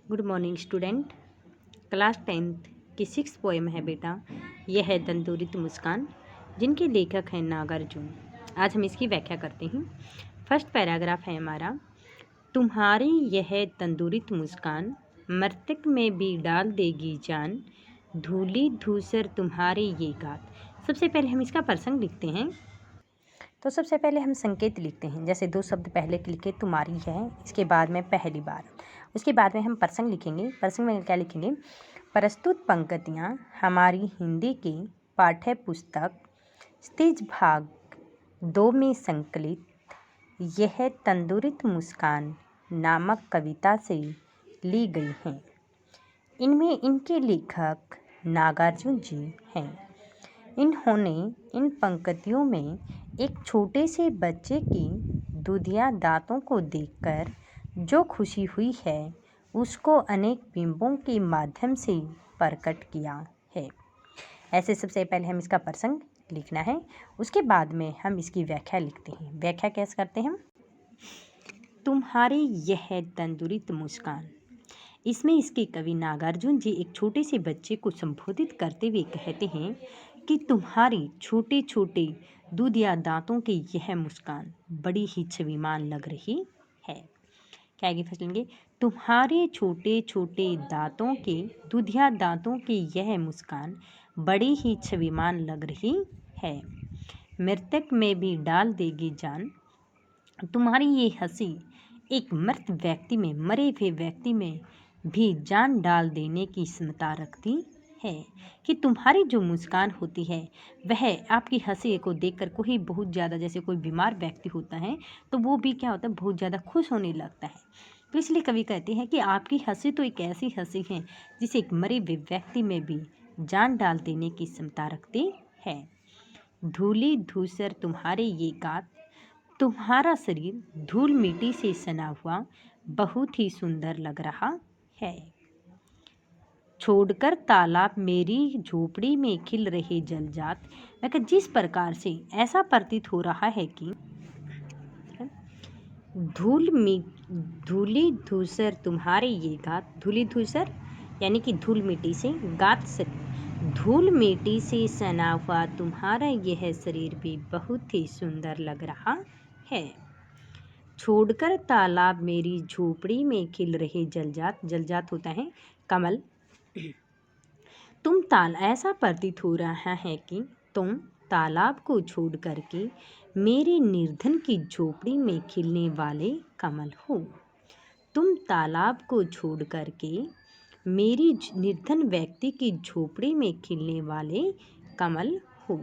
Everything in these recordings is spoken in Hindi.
Good morning student. Class 10th की 6th पोएम है बेटा, यह है तंदुरित मुस्कान, जिनके लेखक हैं नागार्जुन। आज हम इसकी व्याख्या करते हैं। फर्स्ट पैराग्राफ है हमारा, तुम्हारी यह तंदुरित मुस्कान मृतक में भी डाल देगी जान, धूली धूसर तुम्हारे ये गात। सबसे पहले हम इसका प्रसंग लिखते हैं। तो सबसे पहले हम संकेत लिखते हैं, जैसे दो शब्द पहले लिखे तुम्हारी है, इसके बाद में पहली बार, उसके बाद में हम प्रसंग लिखेंगे। प्रसंग में क्या लिखेंगे? प्रस्तुत पंक्तियाँ हमारी हिंदी की पाठ्य पुस्तक स्टेज भाग 2 में संकलित यह तंदुरित मुस्कान नामक कविता से ली गई हैं। इनमें इनके लेखक नागार्जुन जी हैं। इन्होंने इन पंक्तियों में एक छोटे से बच्चे की दूधिया दांतों को देखकर जो खुशी हुई है उसको अनेक बिंबों के माध्यम से प्रकट किया है। ऐसे सबसे पहले हम इसका प्रसंग लिखना है, उसके बाद में हम इसकी व्याख्या लिखते हैं। व्याख्या कैसे करते हैं हम? तुम्हारी यह तंदुरित मुस्कान, इसमें इसके कवि नागार्जुन जी एक छोटे से बच्चे को संबोधित करते हुए कहते हैं कि तुम्हारी छोटे छोटे दूधिया दांतों की यह मुस्कान बड़ी ही छविमान लग रही है। क्या आगे फसलेंगे? तुम्हारे छोटे छोटे दांतों के दूधिया दांतों की यह मुस्कान बड़ी ही छविमान लग रही है, मृतक में भी डाल देगी जान। तुम्हारी ये हंसी एक मृत व्यक्ति में, मरे हुए व्यक्ति में भी जान डाल देने की क्षमता रखती है। कि तुम्हारी जो मुस्कान होती है वह आपकी हंसी को देखकर कोई बहुत ज़्यादा, जैसे कोई बीमार व्यक्ति होता है तो वो भी क्या होता है, बहुत ज़्यादा खुश होने लगता है। तो इसलिए कवि कहते हैं कि आपकी हंसी तो एक ऐसी हंसी है जिसे एक मरे हुए व्यक्ति में भी जान डाल देने की क्षमता रखती है। धूली धूसर तुम्हारे ये गात, तुम्हारा शरीर धूल मिट्टी से सना हुआ बहुत ही सुंदर लग रहा है। छोड़कर तालाब मेरी झोपड़ी में खिल रहे जलजात, मैं जिस प्रकार से ऐसा प्रतीत हो रहा है कि धूली धूसर तुम्हारे ये गात, धूली धूसर यानी कि धूल मिट्टी से, गात शरीर, धूल मिट्टी से सना हुआ तुम्हारा यह शरीर भी बहुत ही सुंदर लग रहा है। छोड़कर तालाब मेरी झोपड़ी में खिल रहे जलजात, जलजात होता है कमल, ऐसा प्रतीत हो रहा है कि तुम तालाब को छोड़ करके मेरे निर्धन की झोपड़ी में खिलने वाले कमल हो। तुम तालाब को छोड़ करके मेरी निर्धन व्यक्ति की झोपड़ी में खिलने वाले कमल हो।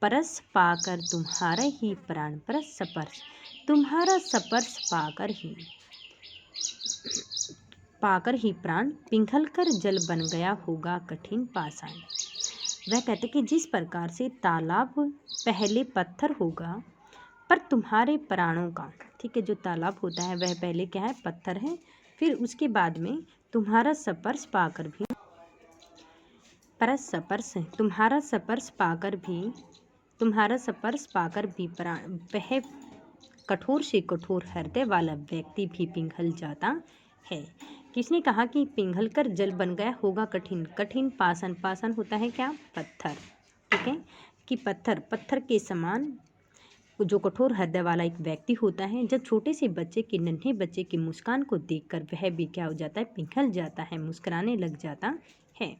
परस पाकर तुम्हारा ही प्राण, परस स्पर्श, तुम्हारा स्पर्श पाकर ही प्राण पिघल कर जल बन गया होगा कठिन पाषाण। वह कहते कि जिस प्रकार से तालाब पहले पत्थर होगा पर तुम्हारे प्राणों का, ठीक है, जो तालाब होता है वह पहले क्या है, पत्थर है, फिर उसके बाद में तुम्हारा स्पर्श पाकर भी, परस स्पर्श, तुम्हारा स्पर्श पाकर भी वह कठोर से कठोर हृदय वाला व्यक्ति भी पिघल जाता है। किसने कहा कि पिघल कर जल बन गया होगा कठिन, कठिन पाषाण, पाषाण होता है क्या, पत्थर, ठीक है, कि पत्थर के समान जो कठोर हृदय वाला एक व्यक्ति होता है, जब छोटे से बच्चे की, नन्हे बच्चे की मुस्कान को देखकर वह भी क्या हो जाता है, पिघल जाता है, मुस्कुराने लग जाता है।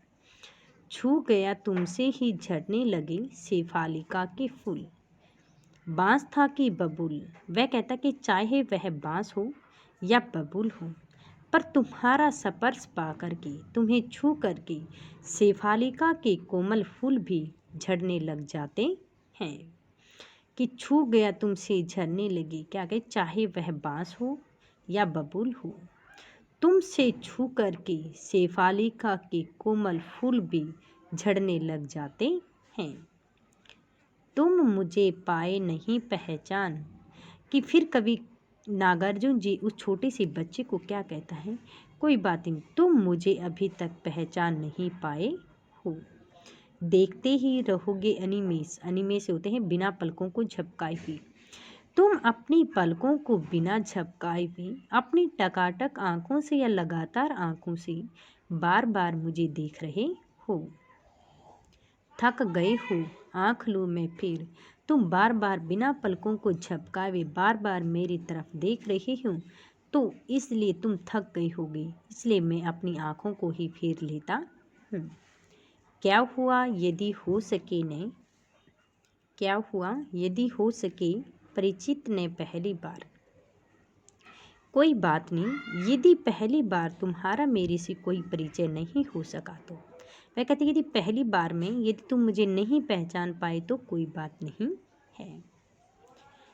छू गया तुमसे ही झड़ने लगे शेफालिका के फूल, बांस था कि बबूल, वह कहता कि चाहे वह बांस हो या बबूल हो, पर तुम्हारा स्पर्श पा करके, तुम्हें छू करके शेफालिका के कोमल फूल भी झड़ने लग जाते हैं। कि छू गया तुमसे झड़ने लगे, क्या कहे, चाहे वह बांस हो या बबूल हो, तुमसे छू करके शेफालिका के कोमल फूल भी झड़ने लग जाते हैं। तुम मुझे पाए नहीं पहचान, कि फिर कवि नागार्जुन जी उस छोटे से बच्चे को क्या कहता है, कोई बात नहीं, तुम मुझे अभी तक पहचान नहीं पाए हो, देखते ही रहोगे अनिमेष, अनिमेष होते हैं बिना पलकों को झपकाए हुए, तुम अपनी पलकों को बिना झपकाए भी अपनी टकाटक आंखों से या लगातार आंखों से बार बार मुझे देख रहे हो। थक गए हो, आंख लो मैं फिर। तुम बार बार बिना पलकों को झपकाए बार बार मेरी तरफ देख रहे हो, तो इसलिए तुम थक गई होगी, इसलिए मैं अपनी आंखों को ही फेर लेता हूँ। क्या हुआ यदि हो सके ने क्या हुआ यदि हो सके परिचित ने पहली बार। कोई बात नहीं, यदि पहली बार तुम्हारा मेरे से कोई परिचय नहीं हो सका तो। वह कहती है यदि पहली बार में यदि तुम मुझे नहीं पहचान पाए तो कोई बात नहीं है।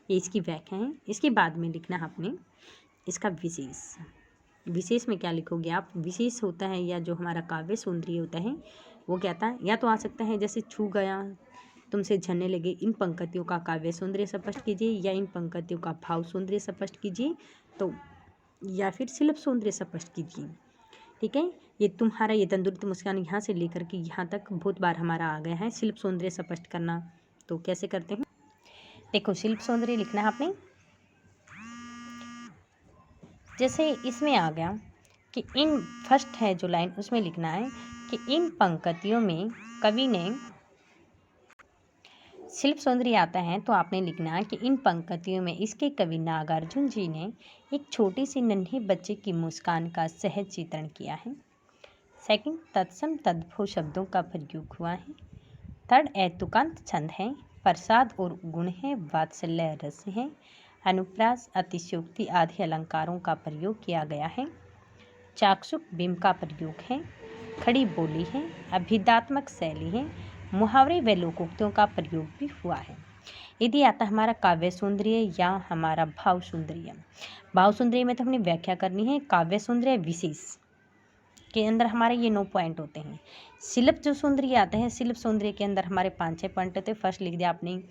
ये इसकी व्याख्या है। इसके बाद में लिखना है आपने इसका विशेष। विशेष में क्या लिखोगे आप? विशेष होता है या जो हमारा काव्य सौंदर्य होता है वो क्या था, या तो आ सकता है जैसे छू गया, तुमसे झरने लगे, इन पंक्तियों का काव्य सौंदर्य स्पष्ट कीजिए, या इन पंक्तियों का भाव सौंदर्य स्पष्ट कीजिए, तो या फिर शिल्प सौंदर्य स्पष्ट कीजिए। ठीक है, ये तुम्हारा ये तंदुरुस्त मुस्कान यहाँ से लेकर के यहाँ तक बहुत बार हमारा आ गया है। शिल्प सौंदर्य स्पष्ट करना तो कैसे करते हैं, देखो शिल्प सौंदर्य लिखना है आपने। जैसे इसमें आ गया कि इन फर्स्ट है जो लाइन उसमें लिखना है कि इन पंक्तियों में कवि ने शिल्प सौंदर्य आता है, तो आपने लिखना है कि इन पंक्तियों में इसके कवि नागार्जुन जी ने एक छोटी सी नन्हे बच्चे की मुस्कान का सहज चित्रण किया है। सेकंड, तत्सम तद्भव शब्दों का प्रयोग हुआ है। थर्ड, तुकांत छंद है, प्रसाद और गुण है, वात्सल्य रस है, अनुप्रास अतिशयोक्ति आदि अलंकारों का प्रयोग किया गया है। चाक्षुक बिंब का प्रयोग है, खड़ी बोली है, अभिधात्मक शैली है, मुहावरे व लोकोक्तियों का प्रयोग भी हुआ है। यदि आता हमारा काव्य सौंदर्य या हमारा भाव सौंदर्य। भाव सौंदर्य में तो हमने व्याख्या करनी है। काव्य सौंदर्य विशेष के अंदर हमारे ये 9 पॉइंट होते हैं। शिल्प जो सौंदर्य आते हैं, शिल्प सौंदर्य के अंदर हमारे 5-6 पॉइंट होते हैं। फर्स्ट लिख दिया आपने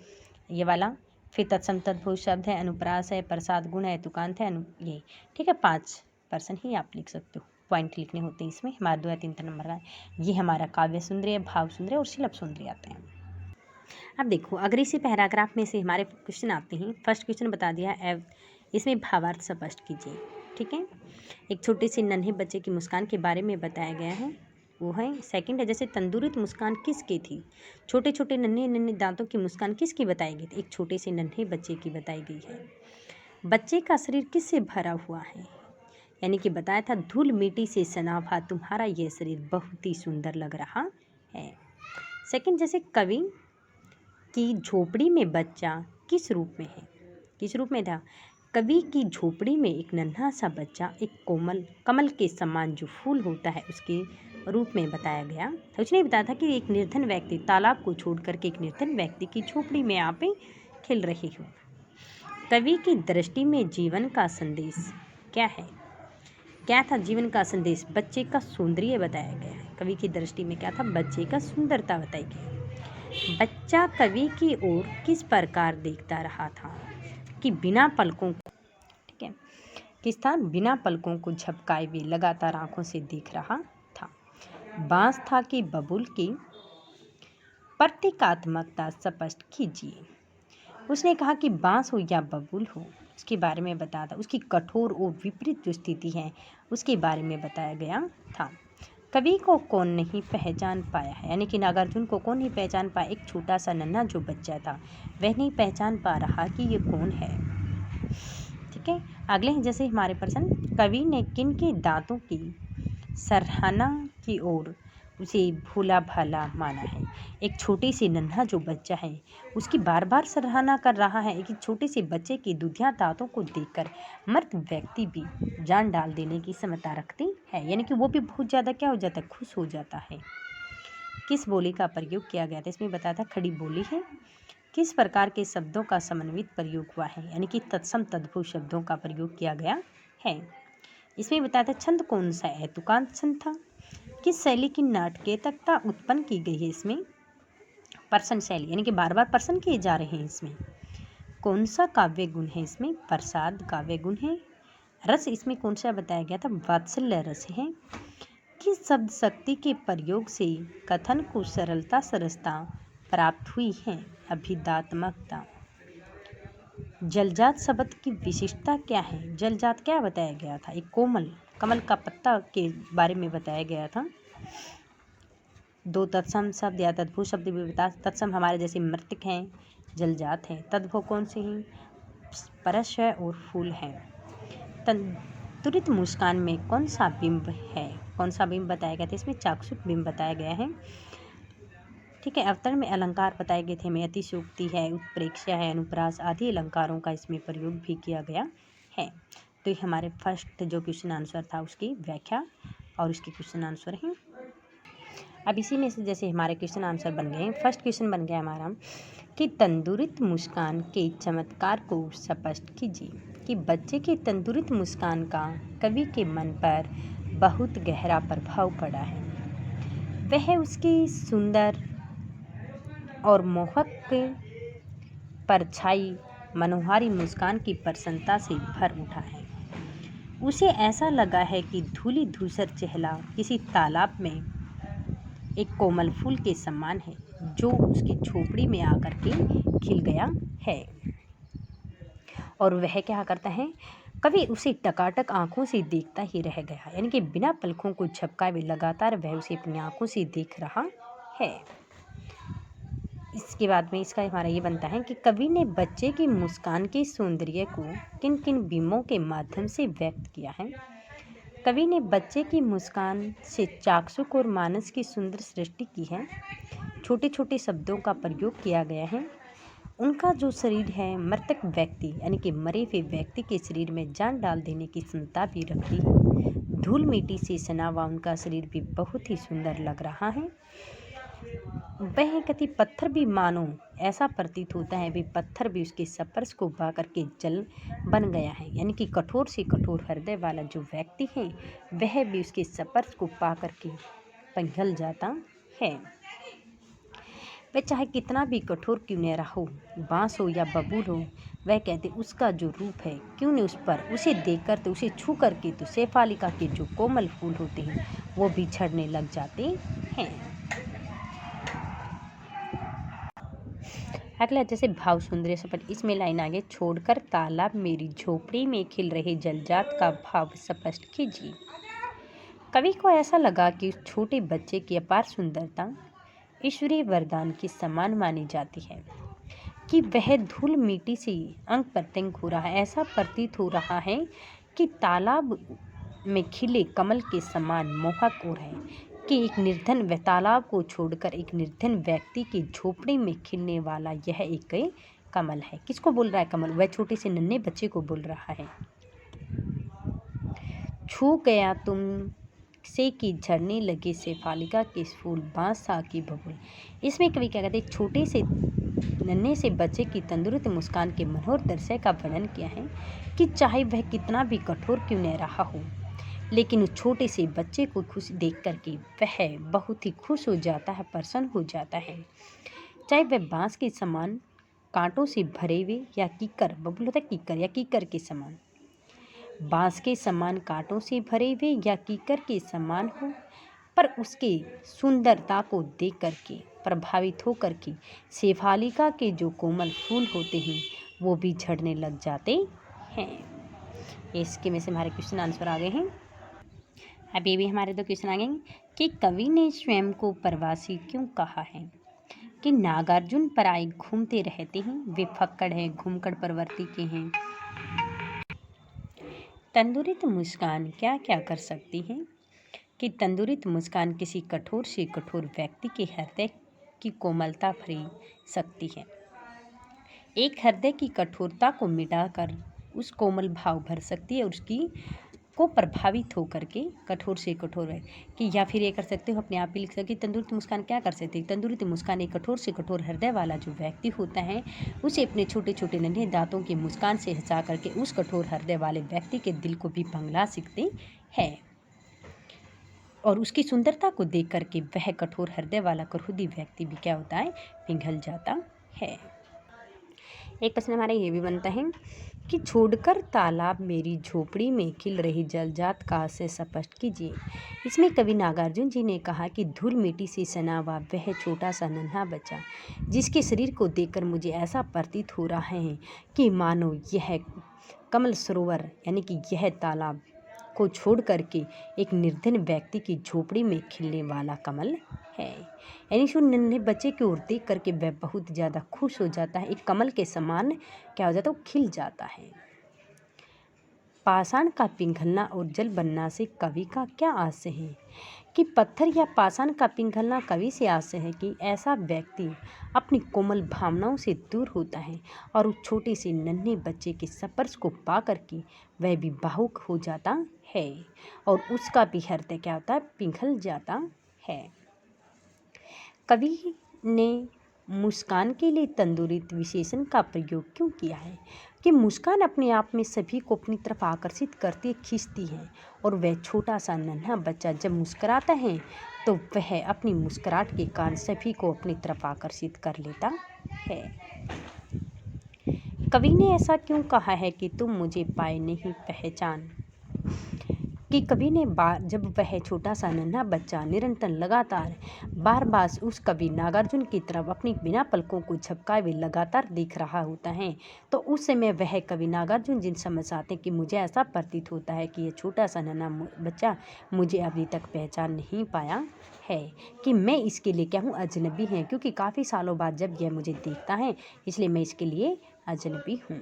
ये वाला, फिर तत्सम तद्भव शब्द है, अनुप्रास है, प्रसाद गुण है, तुकांत है, ये ठीक है 5% ही आप लिख सकते हो, पॉइंट लिखने होते हैं इसमें। हमारा 2 या 3 नंबर का ये हमारा काव्य सौंदर्य, भाव सौंदर्य और शिल्प सौंदर्य आते हैं। अब देखो अगर इसी पैराग्राफ में से हमारे क्वेश्चन आते हैं। फर्स्ट क्वेश्चन बता दिया है, इसमें भावार्थ स्पष्ट कीजिए। ठीक है, एक छोटे से नन्हे बच्चे की मुस्कान के बारे में बताया गया है, वो है। सेकंड है जैसे तंदुरुस्त मुस्कान किसकी थी, छोटे छोटे नन्हे नन्हे दांतों की मुस्कान किसकी बताई गई थी, एक छोटे से नन्हे बच्चे की बताई गई है। बच्चे का शरीर किससे भरा हुआ है, यानी कि बताया था धूल मिट्टी से सना हुआ तुम्हारा यह शरीर बहुत ही सुंदर लग रहा है। सेकंड जैसे कवि की झोपड़ी में बच्चा किस रूप में है, किस रूप में था, कवि की झोपड़ी में एक नन्हा सा बच्चा एक कोमल कमल के समान जो फूल होता है उसके रूप में बताया गया। उसने बताया था कि एक निर्धन व्यक्ति तालाब को छोड़ करके एक निर्धन व्यक्ति की झोपड़ी में आप खेल रहे हो। कवि की दृष्टि में जीवन का संदेश क्या है, क्या था जीवन का संदेश, बच्चे का सौंदर्य बताया गया है। कवि की दृष्टि में क्या था, बच्चे का सुंदरता बताई गई। बच्चा कवि की ओर किस प्रकार देखता रहा था, कि बिना पलकों, ठीक है, किस था, बिना पलकों को झपकाए भी लगातार आंखों से देख रहा था। बांस था कि बबूल की प्रतीकात्मकता स्पष्ट कीजिए। उसने कहा कि बांस हो या बबूल हो उसके बारे में बताया था, उसकी कठोर और विपरीत जो स्थिति है उसके बारे में बताया गया था। कवि को कौन नहीं पहचान पाया है, यानी कि नागार्जुन को कौन नहीं पहचान पाया, एक छोटा सा नन्हा जो बच्चा था वह नहीं पहचान पा रहा कि ये कौन है। ठीक है, अगले हैं जैसे हमारे प्रश्न, कवि ने किन के दांतों की सराहना की और उसे भोला भाला माना है। एक छोटे से नन्हा जो बच्चा है उसकी बार बार सराहना कर रहा है। एक छोटे से बच्चे की दुधिया दांतों को देखकर मर्द व्यक्ति भी जान डाल देने की क्षमता रखती है, यानी कि वो भी बहुत ज़्यादा क्या हो जाता है, खुश हो जाता है। किस बोली का प्रयोग किया गया था, इसमें बताया था खड़ी बोली है। किस प्रकार के शब्दों का समन्वित प्रयोग हुआ है, यानी कि तत्सम तद्भव शब्दों का प्रयोग किया गया है। इसमें बताया था छंद कौन सा है, तुकांत छंद था। किस शैली की नाटकीयता उत्पन्न की गई है, इसमें प्रश्न शैली, यानी कि बार बार प्रश्न किए जा रहे हैं। इसमें कौन सा काव्य गुण है, इसमें प्रसाद काव्य गुण है। रस इसमें कौन सा बताया गया था, वात्सल्य रस है। किस शब्द शक्ति के प्रयोग से कथन को सरलता सरसता प्राप्त हुई है, अभिधात्मकता। जलजात शब्द की विशेषता क्या है? जलजात क्या बताया गया था? एक कोमल कमल का पत्ता के बारे में बताया गया था। दो तत्सम शब्द या तद्भव शब्द भी बता। तत्सम हमारे जैसे मृतिक हैं, जलजात हैं। तद्भव कौन से हैं? परश है और फूल है। तुरित मुस्कान में कौन सा बिंब है? कौन सा बिंब बताया गया था? इसमें चाक्षुष बिंब बताया गया है। ठीक है। अवतरण में अलंकार बताए गए थे। में अतिशयोक्ति है, उत्प्रेक्षा है, अनुप्रास आदि अलंकारों का इसमें प्रयोग भी किया गया है। तो ये हमारे फर्स्ट जो क्वेश्चन आंसर था उसकी व्याख्या और उसके क्वेश्चन आंसर हैं। अब इसी में से जैसे हमारे क्वेश्चन आंसर बन गए, फर्स्ट क्वेश्चन बन गया हमारा कि तंदुरित मुस्कान के चमत्कार को स्पष्ट कीजिए। कि बच्चे की तंदुरित मुस्कान का कवि के मन पर बहुत गहरा प्रभाव पड़ा है। वह उसकी सुंदर और मोहक परछाई मनोहारी मुस्कान की प्रसन्नता से भर उठा है। उसे ऐसा लगा है कि धूली धूसर चेहरा किसी तालाब में एक कोमल फूल के समान है जो उसकी झोपड़ी में आकर के खिल गया है। और वह क्या करता है? कभी उसे टकाटक आंखों से देखता ही रह गया, यानी कि बिना पलकों को झपकाए हुए लगातार वह उसे अपनी आंखों से देख रहा है। इसके बाद में इसका हमारा ये बनता है कि कवि ने बच्चे की मुस्कान के सौंदर्य को किन किन बिंबों के माध्यम से व्यक्त किया है? कवि ने बच्चे की मुस्कान से चाक्षुष और मानस की सुंदर सृष्टि की है। छोटे छोटे शब्दों का प्रयोग किया गया है। उनका जो शरीर है मृतक व्यक्ति यानी कि मरे हुए व्यक्ति के शरीर में जान डाल देने की क्षमता भी रखती है। धूल मिट्टी से सना हुआ उनका शरीर भी बहुत ही सुंदर लग रहा है। वह कति पत्थर भी मानो ऐसा प्रतीत होता है भी पत्थर भी उसके स्पर्श को पा करके जल बन गया है, यानी कि कठोर से कठोर हृदय वाला जो व्यक्ति है वह भी उसके स्पर्श को पा करके पिघल जाता है। वह चाहे कितना भी कठोर क्यों न रहा हो, बांस हो या बबूल हो, वह कहते उसका जो रूप है क्यों नहीं उस पर उसे देखकर तो उसे छू करके तो शेफालिका के जो कोमल फूल होते हैं वो भी झड़ने लग जाते हैं। अगला जैसे भाव सुंदर सपट, इसमें लाइन आगे छोड़कर तालाब मेरी झोपड़ी में खिल रहे जलजात का भाव स्पष्ट कीजिए। कवि को ऐसा लगा कि उस छोटे बच्चे की अपार सुंदरता ईश्वरीय वरदान के समान मानी जाती है कि वह धूल मिट्टी से अंग प्रत्यंग हो रहा है। ऐसा प्रतीत हो रहा है कि तालाब में खिले कमल के समान मोहक और है कि एक निर्धन व तालाब को छोड़कर एक निर्धन व्यक्ति की झोपड़ी में खिलने वाला यह एक कमल है। किसको बोल रहा है कमल? वह छोटे से नन्हे बच्चे को बोल रहा है। छू गया तुम से कि झड़ने लगे शेफालिका के फूल बांस सा की बबूल। इसमें कवि क्या कहते हैं? छोटे से नन्हे से बच्चे की तंदुरुस्त मुस्कान के मनोहर दृश्य का वर्णन किया है कि चाहे वह कितना भी कठोर क्यों न रहा हो, लेकिन उस छोटे से बच्चे को खुश देख करके वह बहुत ही खुश हो जाता है, प्रसन्न हो जाता है। चाहे वह बांस के समान कांटों से भरे हुए या कीकर, बबूल होता है कीकर या कीकर के समान, बांस के समान कांटों से भरे हुए या कीकर के समान हो, पर उसके सुंदरता को देख करके प्रभावित हो करके शेफालिका के जो कोमल फूल होते हैं वो भी झड़ने लग जाते हैं। इसके में से हमारे क्वेश्चन आंसर आ गए हैं। अब ये भी हमारे दो क्वेश्चन आ गए कि कवि ने स्वयं को प्रवासी क्यों कहा है? कि नागार्जुन पराई घूमते रहते हैं, वे फक्कड़ हैं, घूमकर प्रवृत्ति के हैं। तंदुरित मुस्कान क्या क्या कर सकती है? कि तंदुरित मुस्कान किसी कठोर से कठोर व्यक्ति के हृदय की कोमलता भरी सकती है। एक हृदय की कठोरता को मिटाकर उस कोमल भाव भर सकती है और उसकी को प्रभावित होकर के कठोर से कठोर है कि, या फिर ये कर सकते हो अपने आप ही लिख सकते तंदुरुस्त मुस्कान क्या कर सकती है? तंदुरुस्त मुस्कान एक कठोर से कठोर हृदय वाला जो व्यक्ति होता है उसे अपने छोटे छोटे नन्हे दांतों की मुस्कान से हंसा करके उस कठोर हृदय वाले व्यक्ति के दिल को भी पिघला सकते हैं और उसकी सुंदरता को देख करके वह कठोर हृदय वाला क्रोधी व्यक्ति भी क्या होता है? पिघल जाता है। एक प्रश्न हमारा ये भी बनता है कि छोड़कर तालाब मेरी झोपड़ी में खिल रही जलजात का से स्पष्ट कीजिए। इसमें कवि नागार्जुन जी ने कहा कि धूल मिट्टी से सना हुआ वह छोटा सा नन्हा बच्चा जिसके शरीर को देखकर मुझे ऐसा प्रतीत हो रहा है कि मानो यह कमल सरोवर यानी कि यह तालाब को छोड़ करके एक निर्धन व्यक्ति की झोपड़ी में खिलने वाला कमल है। यानी उस नन्हे बच्चे की ओर देख करके वह बहुत ज़्यादा खुश हो जाता है, एक कमल के समान क्या हो जाता है, वो खिल जाता है। पाषाण का पिघलना और जल बनना से कवि का क्या आशय है? कि पत्थर या पाषाण का पिघलना कवि से आशय है कि ऐसा व्यक्ति अपनी कोमल भावनाओं से दूर होता है और उस छोटे से नन्हे बच्चे के स्पर्श को पा करके वह भी भावुक हो जाता है और उसका भी हृदय क्या होता है, पिघल जाता है। कवि ने मुस्कान के लिए तंदुरुस्त विशेषण का प्रयोग क्यों किया है? कि मुस्कान अपने आप में सभी को अपनी तरफ आकर्षित करती खींचती है और वह छोटा सा नन्हा बच्चा जब मुस्कुराता है तो वह अपनी मुस्कुराहट के कारण सभी को अपनी तरफ आकर्षित कर लेता है। कवि ने ऐसा क्यों कहा है कि तुम मुझे पाए नहीं पहचान? कि कवि ने जब वह छोटा सा नन्हा बच्चा निरंतर लगातार बार बार उस कवि नागार्जुन की तरफ अपनी बिना पलकों को झपकाए हुए लगातार देख रहा होता है तो उस समय वह कवि नागार्जुन जी समझ आते हैं कि मुझे ऐसा प्रतीत होता है कि यह छोटा सा नन्हा बच्चा मुझे अभी तक पहचान नहीं पाया है, कि मैं इसके लिए क्या हूँ, अजनबी है, क्योंकि काफ़ी सालों बाद जब यह मुझे देखता है इसलिए मैं इसके लिए अजनबी हूँ।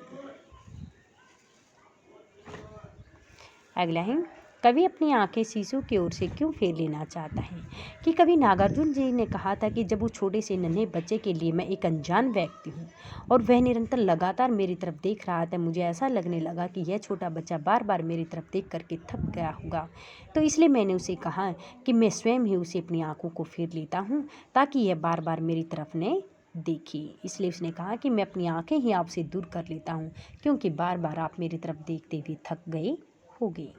अगला है, कवि अपनी आंखें शीशों की ओर से क्यों फेर लेना चाहता है? कि कवि नागार्जुन जी ने कहा था कि जब वो छोटे से नन्हे बच्चे के लिए मैं एक अनजान व्यक्ति हूँ और वह निरंतर लगातार मेरी तरफ देख रहा था, मुझे ऐसा लगने लगा कि यह छोटा बच्चा बार बार मेरी तरफ देख करके थक गया होगा, तो इसलिए मैंने उसे कहा कि मैं स्वयं ही उसे अपनी आँखों को फेर लेता हूँ ताकि यह बार बार मेरी तरफ न देखिए। इसलिए उसने कहा कि मैं अपनी आँखें ही आपसे दूर कर लेता हूँ क्योंकि बार बार आप मेरी तरफ देखते हुए थक गए होगे।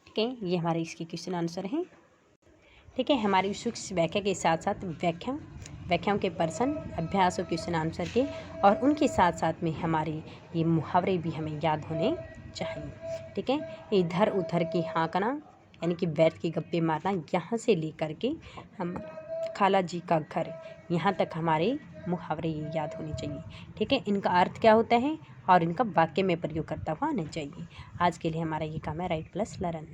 ठीक है, ये हमारे इसके क्वेश्चन आंसर हैं। ठीक है, हमारी सूक्ष्म व्याख्या के साथ साथ व्याख्याओं के प्रश्न, अभ्यास और क्वेश्चन आंसर के और उनके साथ साथ में हमारे ये मुहावरे भी हमें याद होने चाहिए। ठीक है, इधर उधर की हाँकना यानी कि बैठ के गप्पे मारना, यहाँ से लेकर के हम खाला जी का घर यहाँ तक हमारे मुहावरे ये याद होने चाहिए। ठीक है, इनका अर्थ क्या होता है और इनका वाक्य में प्रयोग करता हुआ आना चाहिए। आज के लिए हमारा ये काम है राइट प्लस लर्न।